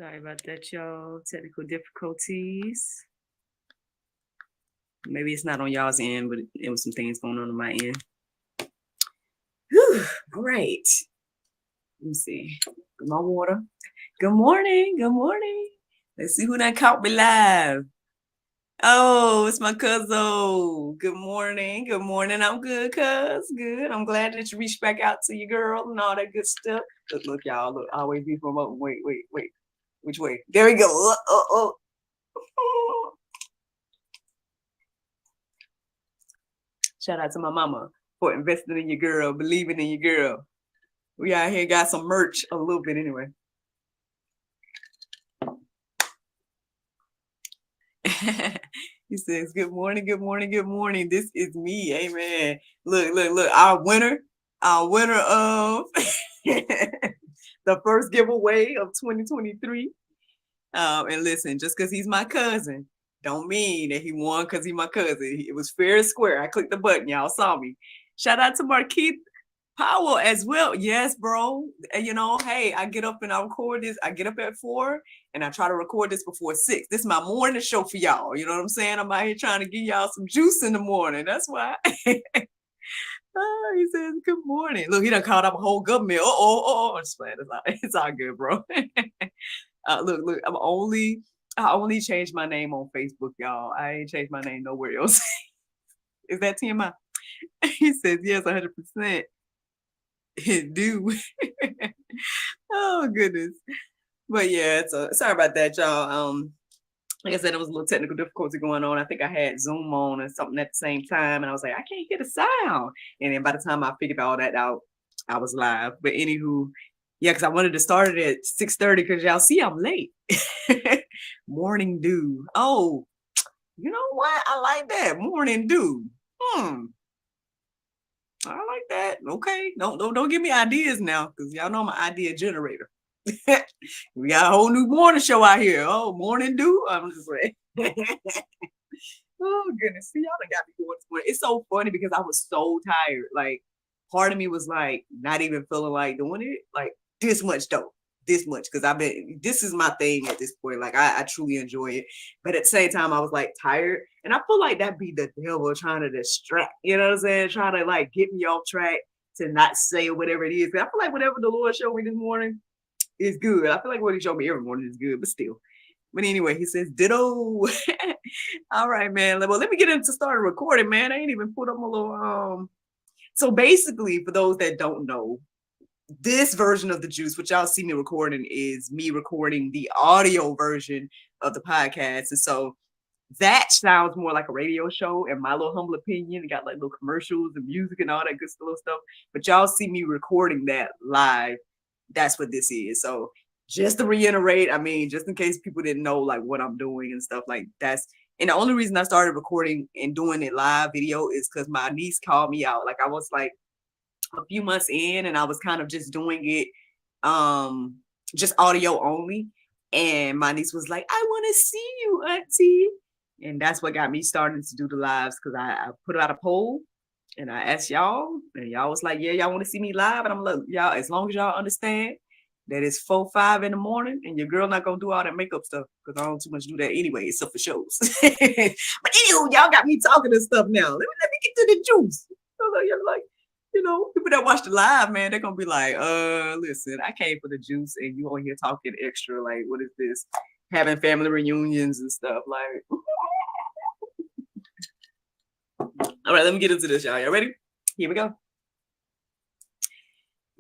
Sorry about that, y'all. Technical difficulties. Maybe it's not on y'all's end, but it was some things going on my end. Whew. All right. Let me see. Get my water. Good morning. Good morning. Let's see who done caught me live. Oh, it's my cousin. Good morning. Good morning. I'm good, cuz. Good. I'm glad that you reached back out to your girl and all that good stuff. Look, y'all. Look, I always be from up. Wait. Which way? There we go. Shout out to my mama for investing in your girl, believing in your girl. We out here got some merch a little bit anyway. He says, good morning, good morning, good morning. This is me. Amen. Look. Our winner of the first giveaway of 2023. And listen, just because he's my cousin, don't mean that he won because he's my cousin. It was fair and square. I clicked the button. Y'all saw me. Shout out to Markeith Powell as well. Yes, bro. And hey, I get up and I record this. I get up at 4 and I try to record this before 6. This is my morning show for y'all. You know what I'm saying? I'm out here trying to give y'all some juice in the morning. That's why. He says, good morning. Look, he done called up a whole government. I'm just playing. It's all good, bro. Look, I only changed my name on Facebook, y'all. I ain't changed my name nowhere else. Is that TMI? He says, yes, 100%. It do. Oh, goodness. But yeah, sorry about that, y'all. Like I said, there was a little technical difficulty going on. I think I had Zoom on and something at the same time. And I was like, I can't hear the sound. And then by the time I figured all that out, I was live. But anywho, yeah, because I wanted to start it at 6:30 because y'all see I'm late. Morning dew. Oh, you know what? I like that. Morning dew. I like that. Okay. Don't give me ideas now because y'all know I'm an idea generator. We got a whole new morning show out here. Oh, morning dew. I'm just like, oh goodness. See, y'all done got me going this morning. It's so funny because I was so tired. Like, part of me was like, not even feeling like doing it. Like, this much though. This much. Because this is my thing at this point. Like, I truly enjoy it. But at the same time, I was like tired. And I feel like that'd be the devil trying to distract, you know what I'm saying? Trying to like get me off track to not say whatever it is. I feel like whatever the Lord showed me this morning is good. I feel like what he showed me every morning is good, but still. But anyway, he says, ditto. All right, man. Well, let me get into start recording, man. I ain't even put up my little So basically, for those that don't know, this version of the juice, which y'all see me recording, is me recording the audio version of the podcast. And so that sounds more like a radio show, in my little humble opinion. It got like little commercials and music and all that good little stuff. But y'all see me recording that live. That's what this is. So just to reiterate, I mean, just in case people didn't know like what I'm doing and stuff like that's. And the only reason I started recording and doing it live video is because my niece called me out. Like I was like a few months in and I was kind of just doing it just audio only. And my niece was like, I want to see you, auntie. And that's what got me started to do the lives because I put out a poll and I asked y'all and y'all was like, yeah, y'all want to see me live? And I'm like, y'all, as long as y'all understand that it's 4-5 in the morning and your girl not going to do all that makeup stuff because I don't too much do that anyway, except for shows. But anywho, y'all got me talking and stuff now. Let me get to the juice. So like, people that watch the live, man, they're going to be like, listen, I came for the juice and you on here talking extra. Like, what is this? Having family reunions and stuff. Like, all right, let me get into this, y'all. Y'all ready? Here we go.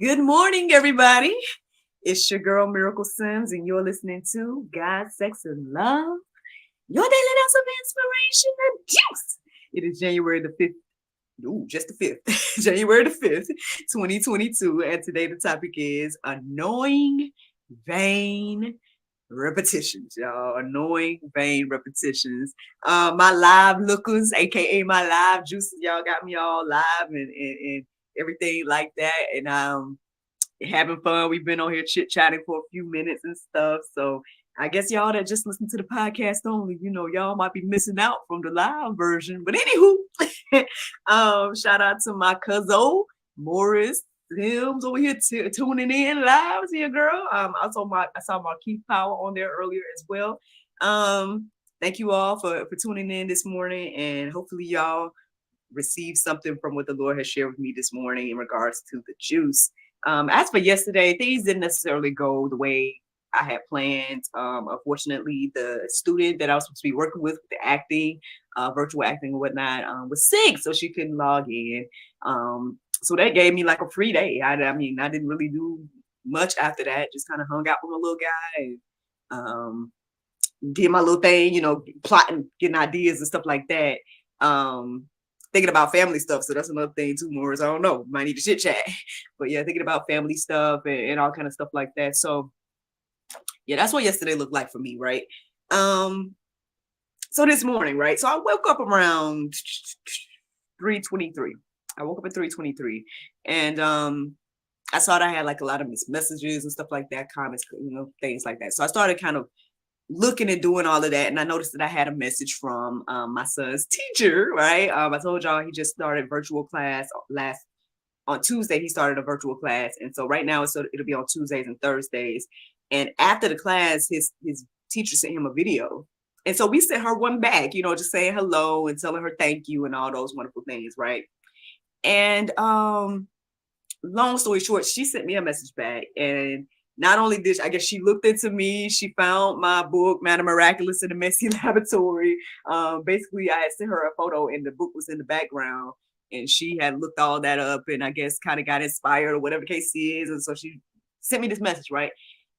Good morning, everybody. It's your girl, Miracle Sims, and you're listening to God, Sex, and Love, your daily dose of inspiration and juice. It is January the 5th. Ooh, just the 5th. January the 5th, 2022. And today the topic is annoying, vain repetitions, y'all. Annoying, vain repetitions. My live lookers, aka my live juices, y'all got me all live and everything like that. And having fun. We've been on here chit-chatting for a few minutes and stuff. So I guess y'all that just listen to the podcast only, y'all might be missing out from the live version. But anywho, shout out to my cousin Morris Sims over here tuning in live. See a girl. I saw my Keith Power on there earlier as well. Thank you all for tuning in this morning, and hopefully y'all receive something from what the Lord has shared with me this morning in regards to the juice. As for yesterday, things didn't necessarily go the way I had planned. Unfortunately, the student that I was supposed to be working with the acting, virtual acting and whatnot, was sick, so she couldn't log in. So that gave me like a free day. I mean, I didn't really do much after that. Just kind of hung out with my little guy and did my little thing, plotting, getting ideas and stuff like that. Thinking about family stuff. So that's another thing too, Morris. I don't know. Might need to chit chat. But yeah, thinking about family stuff and all kind of stuff like that. So yeah, that's what yesterday looked like for me, right? So this morning, right? So I woke up around 3:23. I woke up at 3:23, and I saw that I had like a lot of missed messages and stuff like that, comments, things like that. So I started kind of looking and doing all of that, and I noticed that I had a message from my son's teacher, right? I told y'all he just started virtual class on Tuesday. He started a virtual class, and so right now it'll be on Tuesdays and Thursdays. And after the class, his teacher sent him a video, and so we sent her one back, just saying hello and telling her thank you and all those wonderful things, right? And long story short, she sent me a message back, and not only did I guess she looked into me, she found my book, Manna Miraculous in the Messy Laboratory. Basically, I had sent her a photo, and the book was in the background, and she had looked all that up, and I guess kind of got inspired or whatever the case is, and so she sent me this message, right?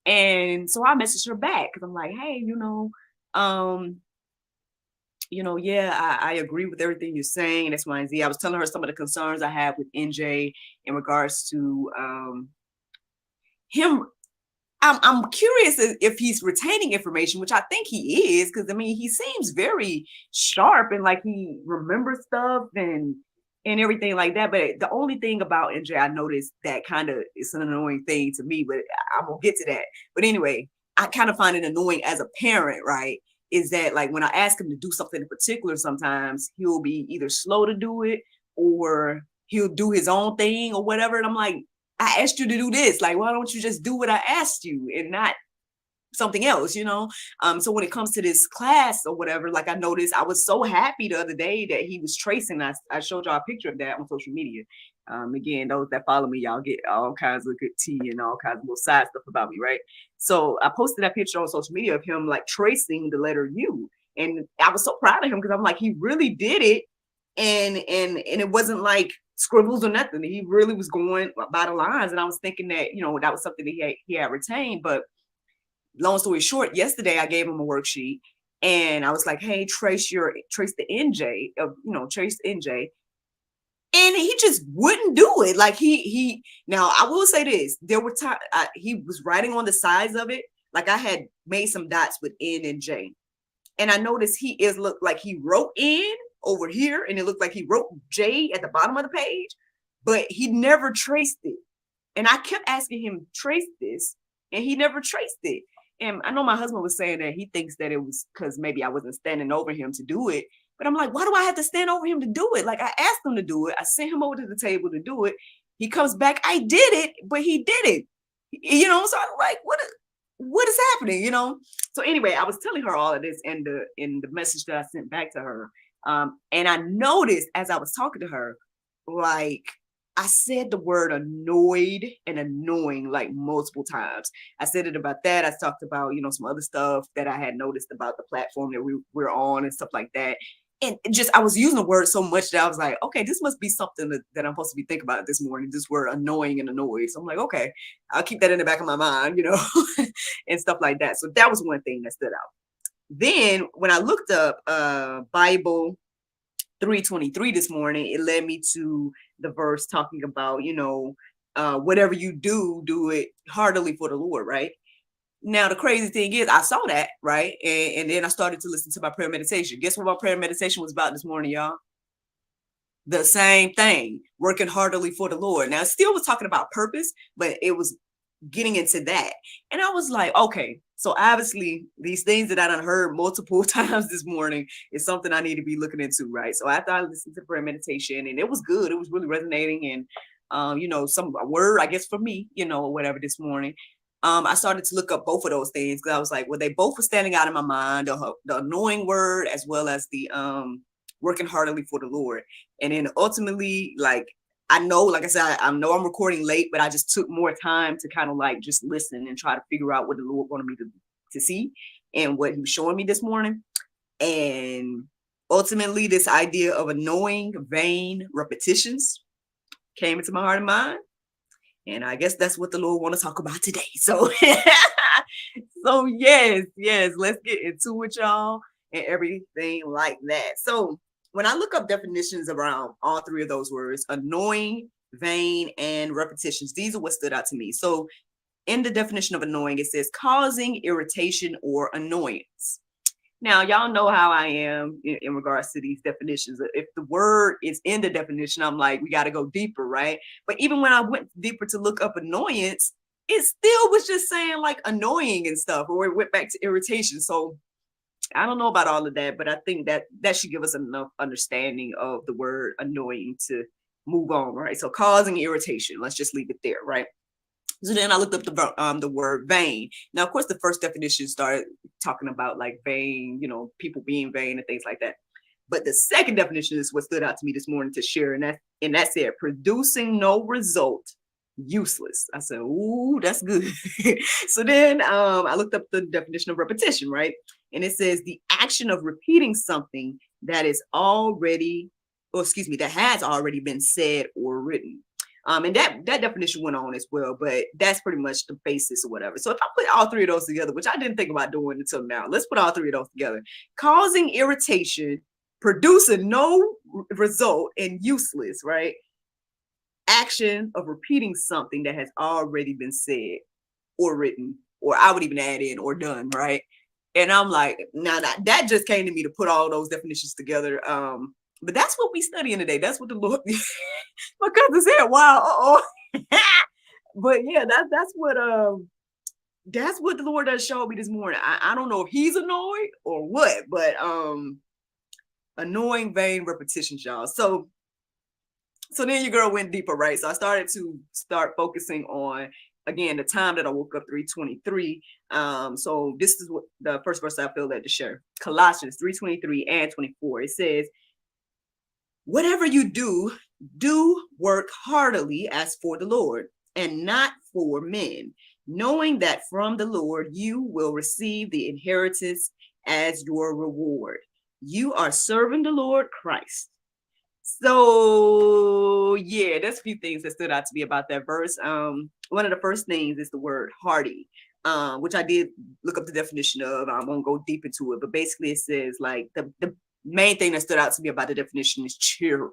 And so I messaged her back because I'm like, hey, yeah, I agree with everything you're saying, and X, Y, and Z. I was telling her some of the concerns I have with NJ in regards to him. I'm curious if he's retaining information, which I think he is, because I mean, he seems very sharp and like he remembers stuff and everything like that. But the only thing about NJ I noticed that kind of is an annoying thing to me, but I'm gonna get to that. But anyway, I kind of find it annoying as a parent, right? Is that like when I ask him to do something in particular, sometimes he'll be either slow to do it or he'll do his own thing or whatever. And I'm like, I asked you to do this. Like, why don't you just do what I asked you and not something else, So when it comes to this class or whatever, like I noticed, I was so happy the other day that he was tracing. I showed y'all a picture of that on social media. Again, those that follow me, y'all get all kinds of good tea and all kinds of little side stuff about me, right? So I posted that picture on social media of him like tracing the letter U. And I was so proud of him because I'm like, he really did it. And it wasn't like scribbles or nothing. He really was going by the lines. And I was thinking that, that was something that he had retained. But long story short, yesterday I gave him a worksheet and I was like, hey, trace the NJ of, trace NJ. And he just wouldn't do it. Like now I will say this, there were times he was writing on the sides of it. Like I had made some dots with N and J. And I noticed looked like he wrote N over here and it looked like he wrote J at the bottom of the page, but he never traced it. And I kept asking him, trace this, and he never traced it. And I know my husband was saying that he thinks that it was because maybe I wasn't standing over him to do it. But I'm like, why do I have to stand over him to do it? Like I asked him to do it. I sent him over to the table to do it. He comes back, I did it, but he didn't. So I'm like, what is happening? So anyway, I was telling her all of this in the message that I sent back to her. And I noticed as I was talking to her, like I said the word annoyed and annoying like multiple times. I said it about that. I talked about, some other stuff that I had noticed about the platform that we're on and stuff like that. And I was using the word so much that I was like, okay, this must be something that I'm supposed to be thinking about this morning, this word annoying and annoyed. So I'm like, okay, I'll keep that in the back of my mind, and stuff like that. So that was one thing that stood out. Then when I looked up Bible 3:23 this morning, it led me to the verse talking about, whatever you do it heartily for the Lord, right? Now, the crazy thing is I saw that, right? And then I started to listen to my prayer meditation. Guess what my prayer meditation was about this morning, y'all? The same thing, working heartily for the Lord. Now, it still was talking about purpose, but it was getting into that. And I was like, okay, so obviously these things that I done heard multiple times this morning is something I need to be looking into, right? So after I listened to prayer meditation, and it was good, it was really resonating. And some a word, I guess, for me, or whatever this morning. I started to look up both of those things because I was like, well, they both were standing out in my mind, the annoying word as well as the working heartily for the Lord. And then ultimately, like, I know, like I said, I know I'm recording late, but I just took more time to kind of like just listen and try to figure out what the Lord wanted me to see and what he was showing me this morning. And ultimately, this idea of annoying, vain repetitions came into my heart and mind. And I guess that's what the Lord wants to talk about today. So, so yes, let's get into it, y'all, and everything like that. So when I look up definitions around all three of those words, annoying, vain, and repetitions, these are what stood out to me. So in the definition of annoying, it says causing irritation or annoyance. Now, y'all know how I am in regards to these definitions. If the word is in the definition, I'm like, we got to go deeper, right? But even when I went deeper to look up annoyance, it still was just saying like annoying and stuff, or it went back to irritation. So I don't know about all of that, but I think that should give us enough understanding of the word annoying to move on, right? So causing irritation, let's just leave it there, right? So then I looked up the word vain. Now, of course, the first definition started talking about like vain, people being vain and things like that. But the second definition is what stood out to me this morning to share, and that said producing no result, useless. I said, ooh, that's good. So then I looked up the definition of repetition, right? And it says the action of repeating something that has already been said or written. And that definition went on as well, but that's pretty much the basis or whatever. So if I put all three of those together, which I didn't think about doing until now, let's put all three of those together. Causing irritation, producing no result, and useless, right? Action of repeating something that has already been said or written, or I would even add in or done, right? And I'm like, now that just came to me to put all those definitions together. But that's what we studying today. That's what the Lord, my cousin said, wow, but yeah, that's what the Lord has showed me this morning. I don't know if he's annoyed or what, but annoying, vain repetitions, y'all. So then your girl went deeper, right? So I started to focusing on, again, the time that I woke up, 3:23. So this is what the first verse I feel led to share. Colossians 3:23 and 24. It says, whatever you do work heartily as for the Lord and not for men, knowing that from the Lord you will receive the inheritance as your reward. You are serving the Lord Christ. So yeah, there's a few things that stood out to me about that verse. One of the first things is the word hearty, which I did look up the definition of. I won't go deep into it, but basically it says like the main thing that stood out to me about the definition is cheerful,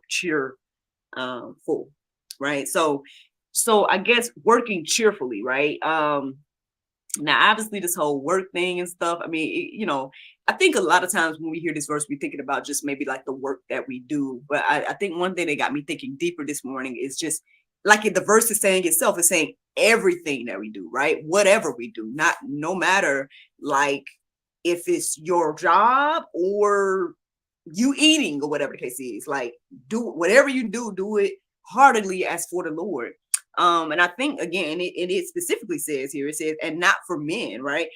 right? So I guess working cheerfully, right? Now obviously this whole work thing and stuff, I mean, I think a lot of times when we hear this verse, we're thinking about just maybe like the work that we do. But I think one thing that got me thinking deeper this morning is just like the verse is saying itself, is saying everything that we do, right? Whatever we do, no matter like if it's your job or you eating or whatever the case is, like do whatever you do it heartily as for the Lord. And I think again, it specifically says here, it says, and not for men, right?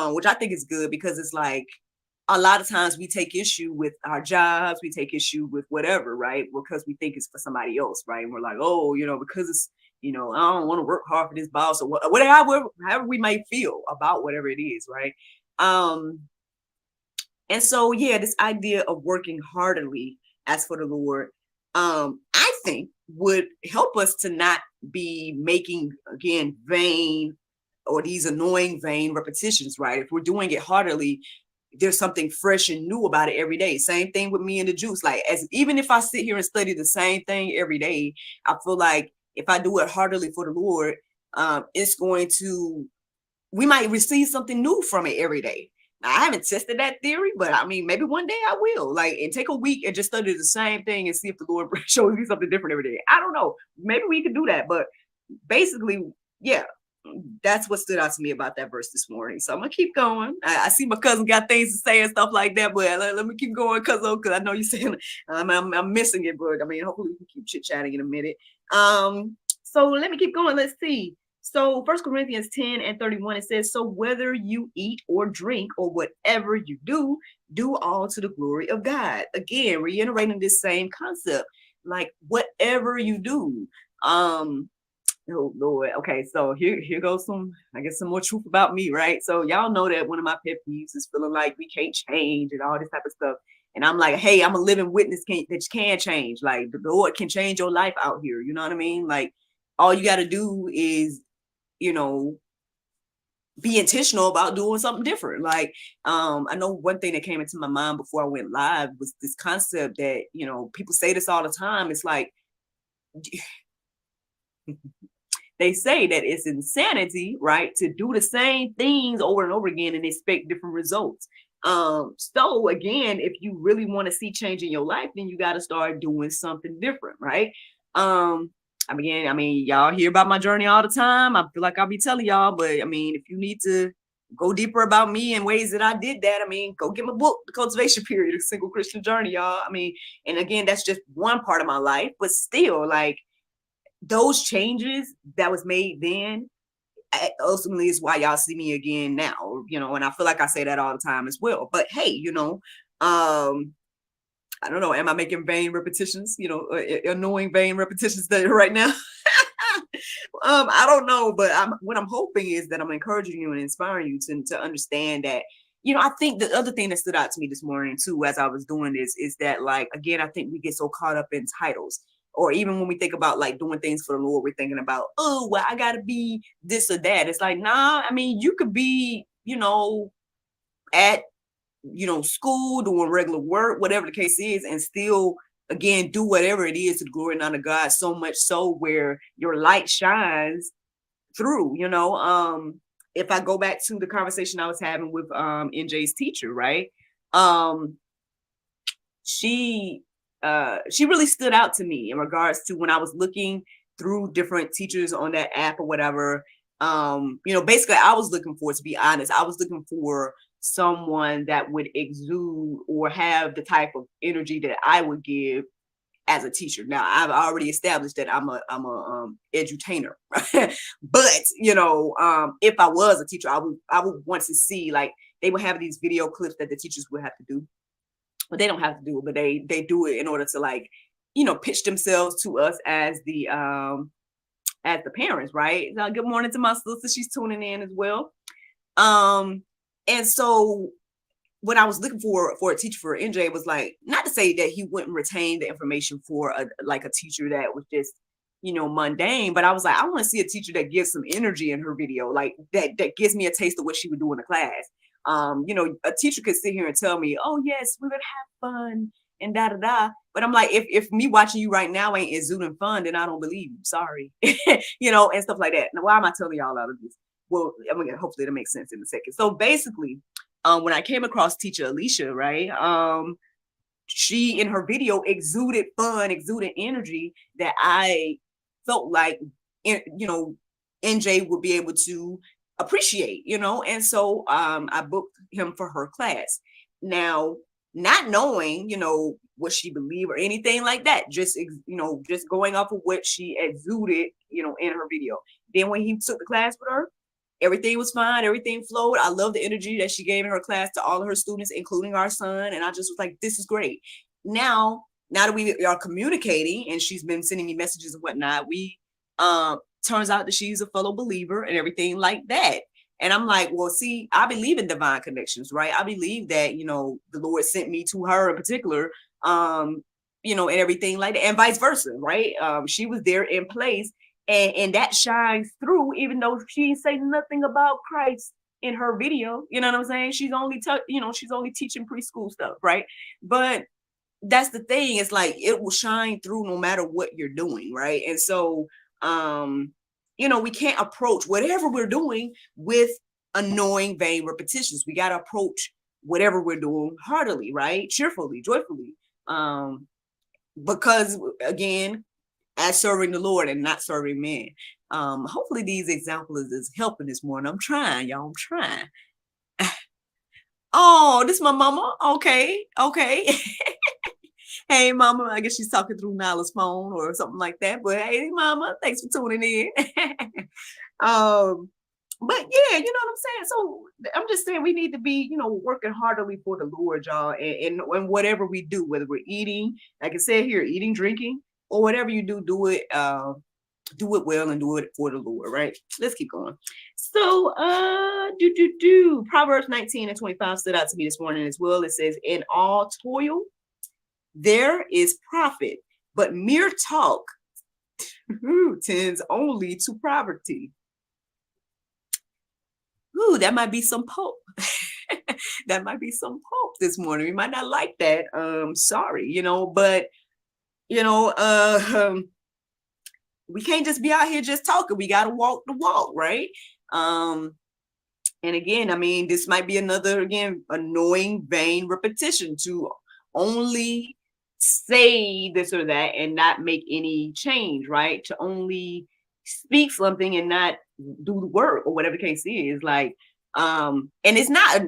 Which I think is good because it's like a lot of times we take issue with our jobs, we take issue with whatever, right? Because we think it's for somebody else, right? And we're like, oh, because it's, I don't want to work hard for this boss or whatever, however we might feel about whatever it is, right? And so, yeah, this idea of working heartily as for the Lord, I think would help us to not be making, again, vain or these annoying vain repetitions, right? If we're doing it heartily, there's something fresh and new about it every day. Same thing with me and the juice. Like, even if I sit here and study the same thing every day, I feel like if I do it heartily for the Lord, we might receive something new from it every day. Now, I haven't tested that theory, but I mean, maybe one day I will, and take a week and just study the same thing and see if the Lord shows me something different every day. I don't know. Maybe we could do that, but basically, yeah, that's what stood out to me about that verse this morning. So I'm gonna keep going. I see my cousin got things to say and stuff like that, but let me keep going, because I know you're saying I'm missing it, but I mean, hopefully we can keep chit chatting in a minute. So let me keep going. Let's see. So 1 Corinthians 10:31, it says, so whether you eat or drink or whatever you do all to the glory of God. Again, reiterating this same concept, like whatever you do. Oh Lord. Okay, so here goes some, I guess, some more truth about me, right? So y'all know that one of my pet peeves is feeling like we can't change and all this type of stuff. And I'm like, hey, I'm a living witness that you can change. Like the Lord can change your life out here. You know what I mean? Like all you got to do is, you know, be intentional about doing something different. Like, I know one thing that came into my mind before I went live was this concept that, you know, people say this all the time. It's like, they say that it's insanity, right, to do the same things over and over again and expect different results. So again, if you really want to see change in your life, then you got to start doing something different, right? I mean, y'all hear about my journey all the time. I feel like I'll be telling y'all, but I mean, if you need to go deeper about me and ways that I did that, I mean, go get my book, The Cultivation Period, A Single Christian Journey, y'all. I mean, and again, that's just one part of my life, but still, like, those changes that was made then ultimately is why y'all see me again now, you know, and I feel like I say that all the time as well. But hey, you know, I don't know, am I making vain repetitions, you know, annoying vain repetitions right now? I don't know, but what I'm hoping is that I'm encouraging you and inspiring you to understand that, you know, I think the other thing that stood out to me this morning too, as I was doing this, is that, like, again, I think we get so caught up in titles. Or even when we think about like doing things for the Lord, we're thinking about, oh, well, I gotta be this or that. It's like, nah, I mean, you could be, you know, at, you know, school, doing regular work, whatever the case is, and still, again, do whatever it is to the glory and honor of God, so much so where your light shines through, you know. If I go back to the conversation I was having with NJ's teacher, right? She really stood out to me in regards to when I was looking through different teachers on that app or whatever. You know, basically I was looking for, to be honest, I was looking for someone that would exude or have the type of energy that I would give as a teacher. Now I've already established that I'm a edutainer, but you know, if I was a teacher, I would want to see, like, they would have these video clips that the teachers would have to do, but they don't have to do it, but they do it in order to, like, you know, pitch themselves to us as the parents, right? Now, good morning to my sister, she's tuning in as well. And so what I was looking for a teacher for NJ was, like, not to say that he wouldn't retain the information for a teacher that was just, you know, mundane, but I was like, I want to see a teacher that gives some energy in her video, like that gives me a taste of what she would do in the class. You know, a teacher could sit here and tell me, oh yes, we're gonna have fun and da da da. But I'm like, if me watching you right now ain't exuding fun, then I don't believe you. Sorry. You know, and stuff like that. Now, why am I telling y'all all of this? Well, I mean, hopefully it'll make sense in a second. So basically, when I came across teacher Alicia, right? She in her video exuded fun, exuded energy that I felt like, you know, NJ would be able to appreciate, you know. And so I booked him for her class. Now, not knowing, you know, what she believed or anything like that, just, you know, just going off of what she exuded, you know, in her video. Then when he took the class with her, everything was fine, everything flowed. I love the energy that she gave in her class to all of her students, including our son. And I just was like, this is great. Now that we are communicating and she's been sending me messages and whatnot, we turns out that she's a fellow believer and everything like that. And I'm like, well, see, I believe in divine connections, right? I believe that, you know, the Lord sent me to her in particular, you know, and everything like that, and vice versa, right? She was there in place, and that shines through, even though she say nothing about Christ in her video. You know what I'm saying? She's only, you know, she's only teaching preschool stuff, right? But that's the thing. It's like it will shine through no matter what you're doing, right? And so, you know, we can't approach whatever we're doing with annoying vain repetitions. We got to approach whatever we're doing heartily, right? Cheerfully, joyfully. Because again, as serving the Lord and not serving men. Hopefully these examples is helping this morning. I'm trying, y'all. I'm trying. Oh, this is my mama. Okay. Hey, mama. I guess she's talking through Nyla's phone or something like that. But hey, mama, thanks for tuning in. um, but yeah, you know what I'm saying? So I'm just saying we need to be, working heartily for the Lord, y'all. And whatever we do, whether we're eating, like I said here, eating, drinking, or whatever you do, do it well and do it for the Lord, right? Let's keep going. So Proverbs 19:25 stood out to me this morning as well. It says, in all toil there is profit, but mere talk tends only to poverty. Ooh, that might be some pope. That might be some pope this morning. We might not like that. Sorry, but we can't just be out here just talking. We got to walk the walk, right? And again, I mean, this might be another, again, annoying, vain repetition to only say this or that and not make any change, right? To only speak something and not do the work or whatever the case is. Like, and it's not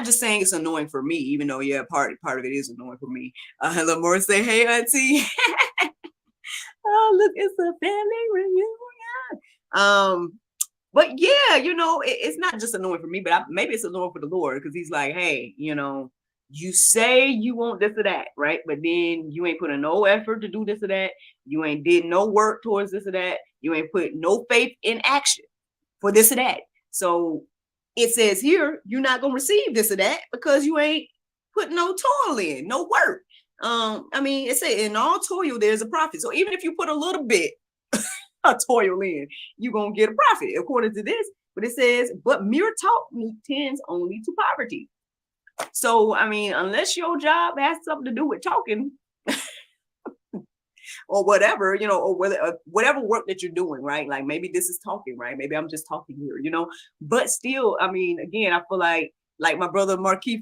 just saying it's annoying for me, even though, yeah, part of it is annoying for me. Lamore say, hey, auntie. Oh, look, it's a family reunion. But yeah, it's not just annoying for me, but maybe it's annoying for the Lord, because he's like, hey, you say you want this or that, right? But then you ain't put in no effort to do this or that. You ain't did no work towards this or that. You ain't put no faith in action for this or that. So it says here, you're not going to receive this or that because you ain't put no toil in, no work. I mean, it says in all toil, there's a profit. So even if you put a little bit of toil in, you're going to get a profit according to this. But it says, but mere talk tends only to poverty. So, I mean, unless your job has something to do with talking or whatever, or whatever work that you're doing, right? Like maybe this is talking, right? Maybe I'm just talking here, but still, I mean, again, I feel like my brother Markeith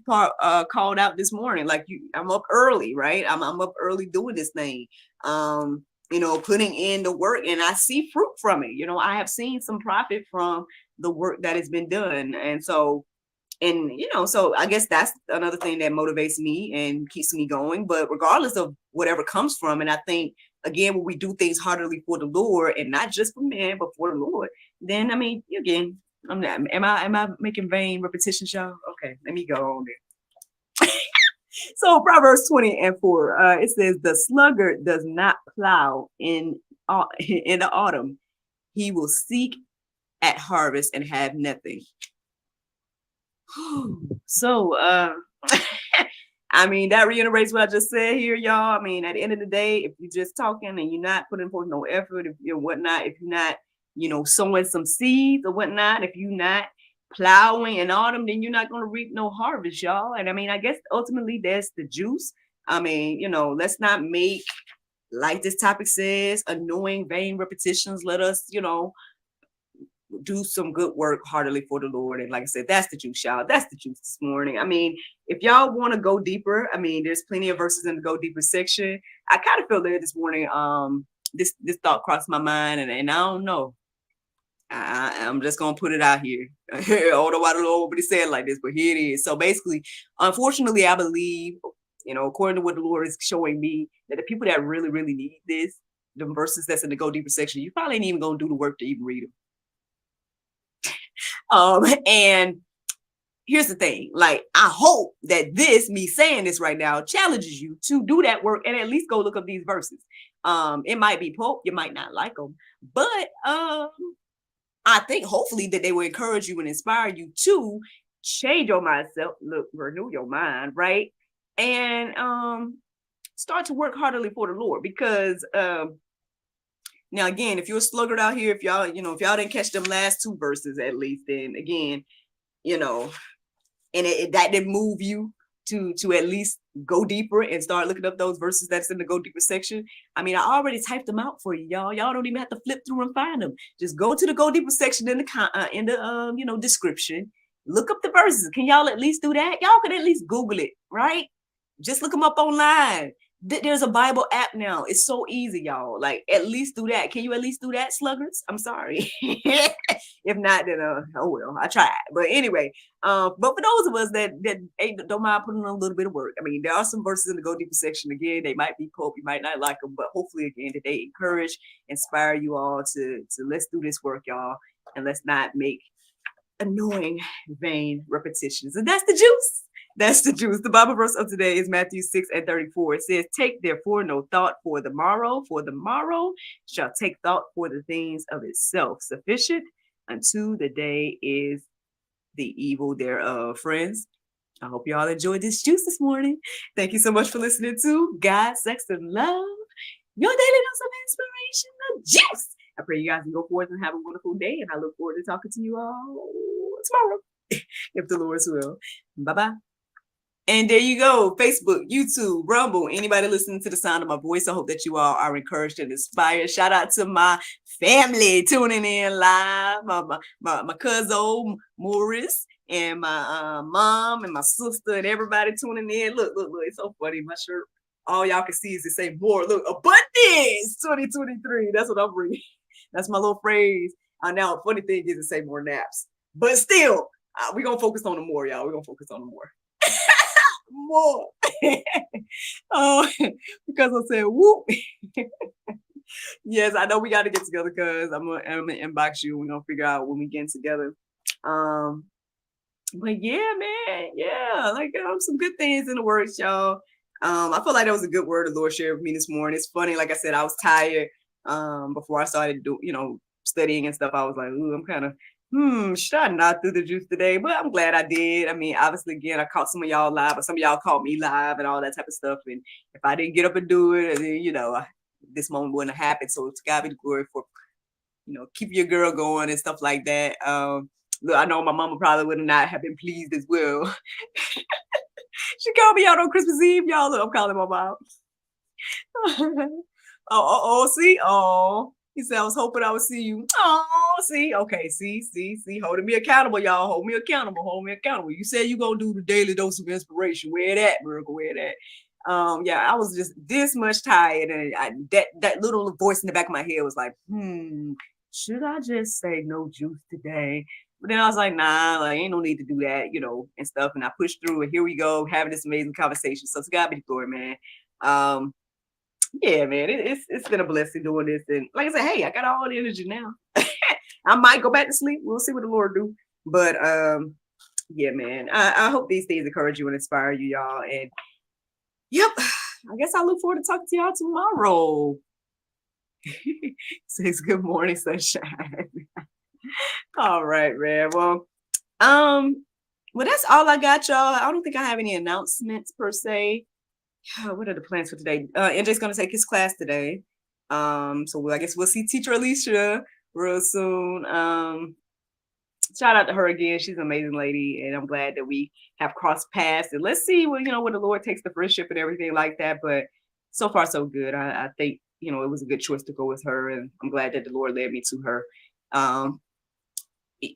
called out this morning, like I'm up early, right? I'm up early doing this thing, putting in the work, and I see fruit from it. I have seen some profit from the work that has been done. And so, so I guess that's another thing that motivates me and keeps me going. But regardless of whatever comes from, and I think, again, when we do things heartily for the Lord and not just for men, but for the Lord, then, I mean, again, am I making vain repetitions, y'all? Okay, let me go on there. So Proverbs 20:4, it says, the sluggard does not plow in the autumn. He will seek at harvest and have nothing. So, I mean, that reiterates what I just said here, y'all. I mean, at the end of the day, if you're just talking and you're not putting forth no effort, if you're whatnot, if you're not, sowing some seeds or whatnot, if you're not plowing in autumn, then you're not going to reap no harvest, y'all. And I mean, I guess ultimately that's the juice. I mean, let's not make, like this topic says, annoying, vain repetitions. Let us, do some good work heartily for the Lord. And like I said, that's the juice, y'all. That's the juice this morning. I mean, if y'all want to go deeper, I mean, there's plenty of verses in the go deeper section. I kind of feel there this morning. This thought crossed my mind, and I don't know. I'm just gonna put it out here. Although I don't know what he said like this, but here it is. So basically, unfortunately, I believe, according to what the Lord is showing me, that the people that really, really need this, the verses that's in the go deeper section, you probably ain't even gonna do the work to even read them. And here's the thing, like, I hope that me saying this right now challenges you to do that work and at least go look up these verses. It might be Pope, you might not like them, but I think hopefully that they will encourage you and inspire you to change your mindset, renew your mind, right? And start to work heartily for the Lord, because now, again, if you're a sluggard out here, if y'all didn't catch them last two verses at least, then again, and that didn't move you to at least go deeper and start looking up those verses that's in the go deeper section. I mean, I already typed them out for you, y'all. Y'all don't even have to flip through and find them. Just go to the go deeper section in the description. Look up the verses. Can y'all at least do that? Y'all can at least Google it, right? Just look them up online. There's a Bible app now. It's so easy, y'all. Like, at least do that. Can you at least do that, sluggards? I'm sorry. If not, then oh well, I tried. But anyway, but for those of us that don't mind putting in a little bit of work, I mean, there are some verses in the Go Deeper section. Again, they might be pulp, you might not like them, but hopefully, again, that they encourage, inspire you all to let's do this work, y'all, and let's not make annoying, vain repetitions. And that's the juice. That's the juice. The Bible verse of today is Matthew 6:34. It says, take therefore no thought for the morrow shall take thought for the things of itself. Sufficient unto the day is the evil thereof. Friends, I hope y'all enjoyed this juice this morning. Thank you so much for listening to God, Sex, and Love, your daily dose of inspiration, the juice. I pray you guys can go forth and have a wonderful day, and I look forward to talking to you all tomorrow, if the Lord's will. Bye-bye. And there you go. Facebook, YouTube, Rumble, anybody listening to the sound of my voice. I hope that you all are encouraged and inspired. Shout out to my family tuning in live. My cousin Maurice and my mom and my sister and everybody tuning in. Look, it's so funny. My shirt, all y'all can see is to say more. Look, abundance 2023. That's what I'm bringing. That's my little phrase. Now, funny thing is to say more naps. But still, we're going to focus on the more, y'all. We're going to focus on the more. More. Because I said, whoop. Yes, I know we got to get together because I'm gonna inbox you. We're going to figure out when we get together. But yeah, man. Yeah, like some good things in the works, y'all. I feel like that was a good word the Lord shared with me this morning. It's funny. Like I said, I was tired before I started studying and stuff. I was like, ooh, I'm kind of should I not do the juice today? But I'm glad I did. I mean, obviously, again, I caught some of y'all live, but some of y'all caught me live and all that type of stuff. And if I didn't get up and do it, then, this moment wouldn't have happened. So to God be the glory for, keep your girl going and stuff like that. Look, I know my mama probably would not have been pleased as well. She called me out on Christmas Eve, y'all. Look, I'm calling my mom. See? Oh. He said, I was hoping I would see you. Oh, see? Okay, see? Holding me accountable, y'all. Hold me accountable. You said you gonna do the daily dose of inspiration. Where that, Miracle? Where that? Yeah, I was just this much tired. And that little voice in the back of my head was like, should I just say no juice today? But then I was like, nah, like, ain't no need to do that, and stuff. And I pushed through, and here we go, having this amazing conversation. So to God be the glory, man. Yeah, man, it's been a blessing doing this. And like I said, hey, I got all the energy now. I might go back to sleep. We'll see what the Lord do. But yeah, man, I hope these things encourage you and inspire you, y'all. And yep, I guess I look forward to talking to y'all tomorrow. Says good morning, sunshine. All right, man. Well, that's all I got, y'all. I don't think I have any announcements per se. What are the plans for today? NJ's going to take his class today. So I guess we'll see Teacher Alicia real soon. Shout out to her again. She's an amazing lady, and I'm glad that we have crossed paths. And let's see when the Lord takes the friendship and everything like that. But so far, so good. I think it was a good choice to go with her, and I'm glad that the Lord led me to her.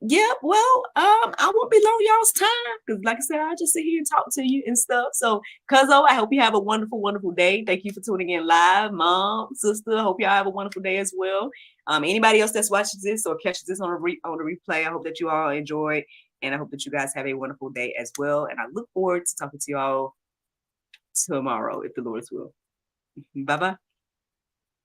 Yeah, well, I won't be long y'all's time because, like I said, I just sit here and talk to you and stuff. So, Cuzzo, I hope you have a wonderful, wonderful day. Thank you for tuning in live, Mom, sister. Hope y'all have a wonderful day as well. Anybody else that's watching this or catches this on the replay, I hope that you all enjoyed, and I hope that you guys have a wonderful day as well. And I look forward to talking to y'all tomorrow, if the Lord's will. Bye bye.